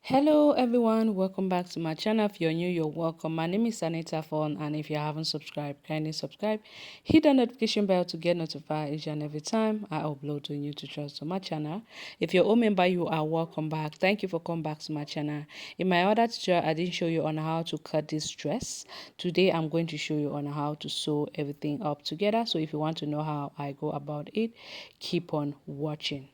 Hello everyone, welcome back to my channel. If you're new, you're welcome. My name is Anita Fon, and if you haven't subscribed, kindly subscribe. Hit the notification bell to get notified each and every time I upload a new tutorial to my channel. If you're a member, you are welcome back. Thank you for coming back to my channel. In my other tutorial, I didn't show you on how to cut this dress. Today I'm going to show you on how to sew everything up together. So if you want to know how I go about it, keep on watching.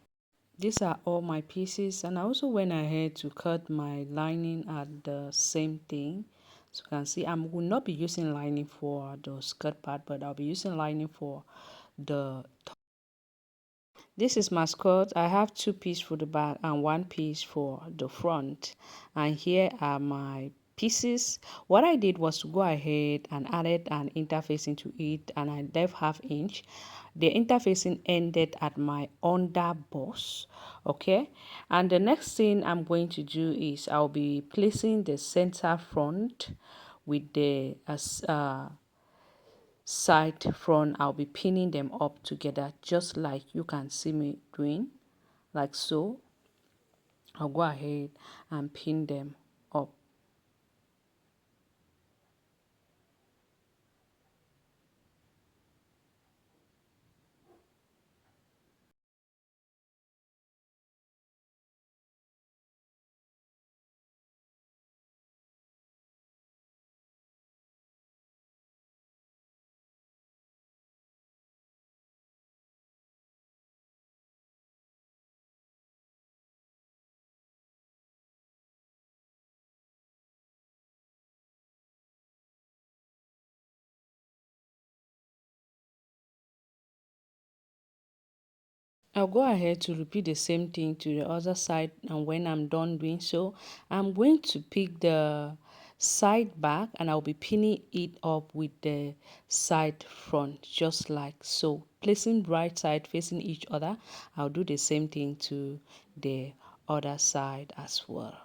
These are all my pieces, and I also went ahead to cut my lining at the same thing. So you can see I will not be using lining for the skirt part, but I'll be using lining for the top. This is my skirt. I have two pieces for the back and one piece for the front, and here are my pieces. What I did was to go ahead and added an interfacing to it, and I left ½ inch. The interfacing ended at my under bust. Okay, and the next thing I'm going to do is I'll be placing the center front with the side front. I'll be pinning them up together just like you can see me doing, like so. I'll go ahead and pin them up. I'll go ahead to repeat the same thing to the other side, and when I'm done doing so, I'm going to pick the side back and I'll be pinning it up with the side front just like so, placing right side facing each other. I'll do the same thing to the other side as well.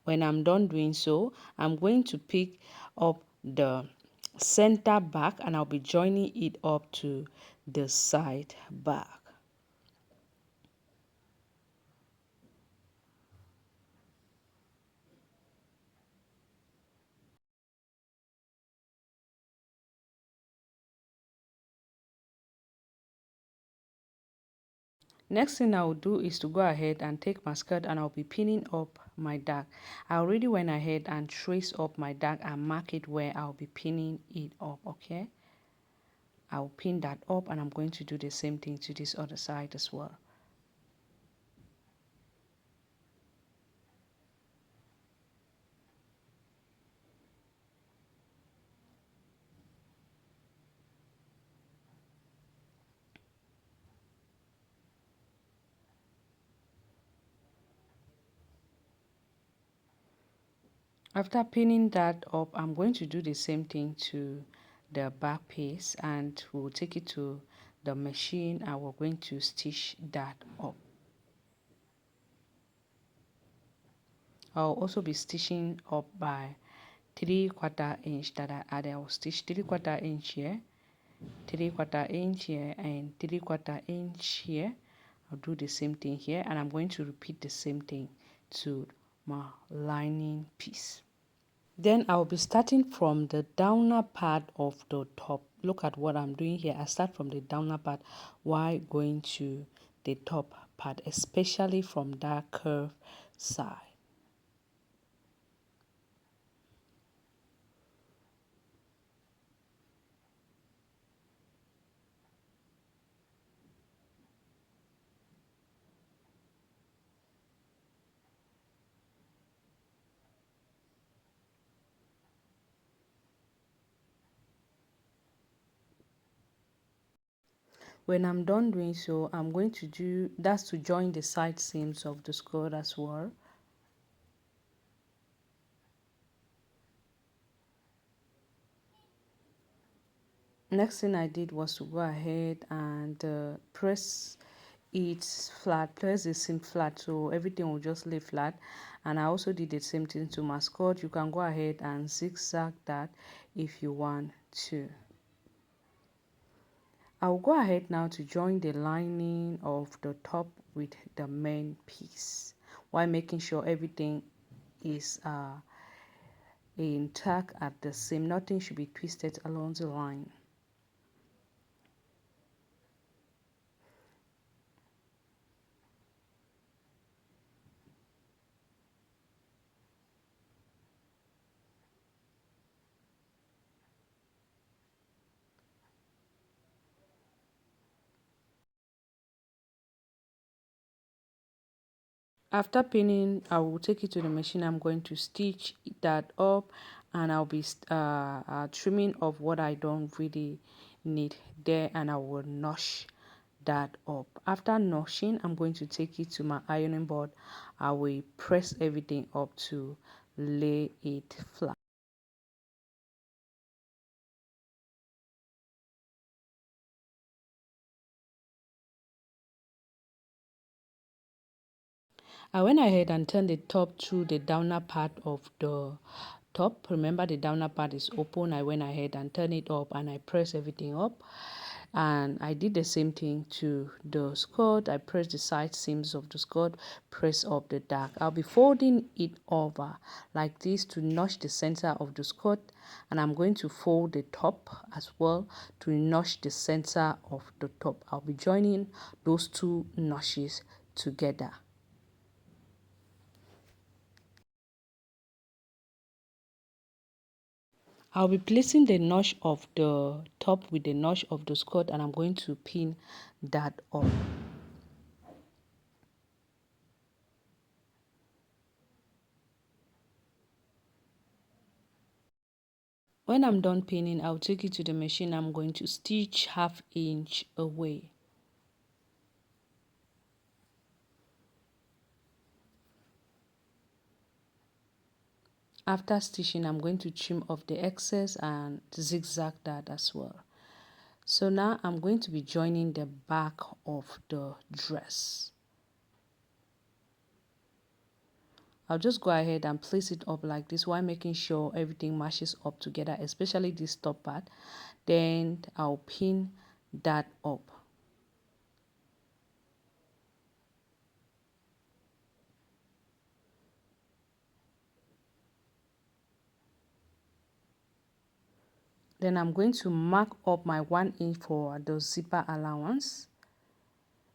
When I'm done doing so, I'm going to pick up the center back and I'll be joining it up to the side back. Next thing I'll do is to go ahead and take my skirt and I'll be pinning up my dark. I already went ahead and traced up my dark and mark it where I'll be pinning it up. Okay, I'll pin that up and I'm going to do the same thing to this other side as well. After pinning that up, I'm going to do the same thing to the back piece and we'll take it to the machine and we're going to stitch that up. I'll also be stitching up by 3/4 inch that I added. I'll stitch 3/4 inch here, 3/4 inch here, and 3/4 inch here. I'll do the same thing here, and I'm going to repeat the same thing to my lining piece. Then I'll be starting from the downer part of the top. Look at what I'm doing here. I start from the downer part while going to the top part, especially from that curve side. When I'm done doing so, I'm going to do that's to join the side seams of the skirt as well. Next thing I did was to go ahead and press it flat, press the seam flat so everything will just lay flat. And I also did the same thing to my skirt. You can go ahead and zigzag that if you want to. I'll go ahead now to join the lining of the top with the main piece. while making sure everything is intact at the seam. Nothing should be twisted along the line. After pinning, I will take it to the machine. I'm going to stitch that up, and I'll be trimming of what I don't really need there, and I will notch that up. After notching, I'm going to take it to my ironing board. I will press everything up to lay it flat. I went ahead and turned the top to the downer part of the top. Remember, the downer part is open. I went ahead and turned it up, and I pressed everything up. And I did the same thing to the skirt. I pressed the side seams of the skirt, press up the dark. I'll be folding it over like this to notch the center of the skirt, and I'm going to fold the top as well to notch the center of the top. I'll be joining those two notches together. I'll be placing the notch of the top with the notch of the skirt, and I'm going to pin that up. When I'm done pinning, I'll take it to the machine. I'm going to stitch 1/2 inch away. After stitching, I'm going to trim off the excess and zigzag that as well. So now I'm going to be joining the back of the dress. I'll just go ahead and place it up like this while making sure everything matches up together, especially this top part. Then I'll pin that up. Then I'm going to mark up my 1 inch for the zipper allowance.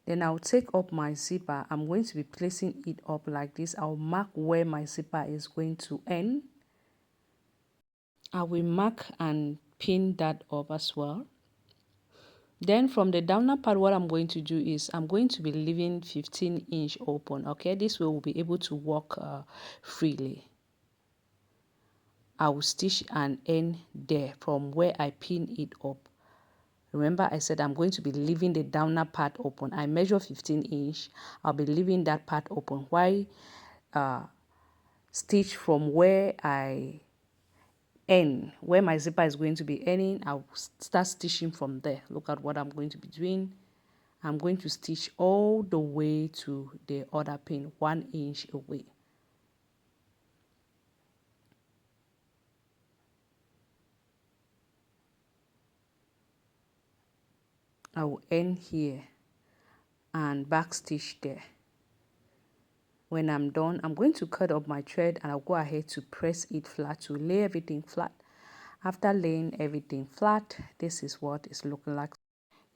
Then I'll take up my zipper. I'm going to be placing it up like this. I'll mark where my zipper is going to end. I will mark and pin that up as well. Then from the downer part, what I'm going to do is I'm going to be leaving 15 inch open. Okay, this way we'll be able to walk freely. I will stitch an end there from where I pin it up. Remember, I said I'm going to be leaving the downer part open. I measure 15 inch. I'll be leaving that part open. Why stitch from where I end, where my zipper is going to be ending? I'll start stitching from there. Look at what I'm going to be doing. I'm going to stitch all the way to the other pin, 1 inch away. I will end here and back stitch there. When I'm done, I'm going to cut up my thread, and I'll go ahead to press it flat to lay everything flat. After laying everything flat, this is what it's looking like.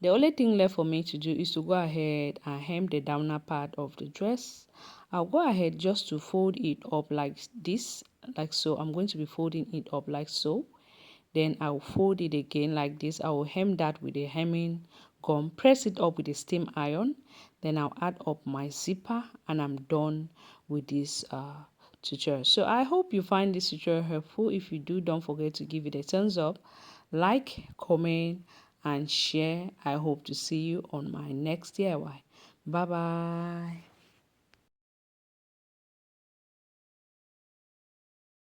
The only thing left for me to do is to go ahead and hem the downer part of the dress. I'll go ahead just to fold it up like this, like so. I'm going to be folding it up like so. Then I'll fold it again like this. I will hem that with a hemming gum, press it up with a steam iron. Then I'll add up my zipper, and I'm done with this tutorial. So I hope you find this tutorial helpful. If you do, don't forget to give it a thumbs up, like, comment, and share. I hope to see you on my next DIY. Bye bye.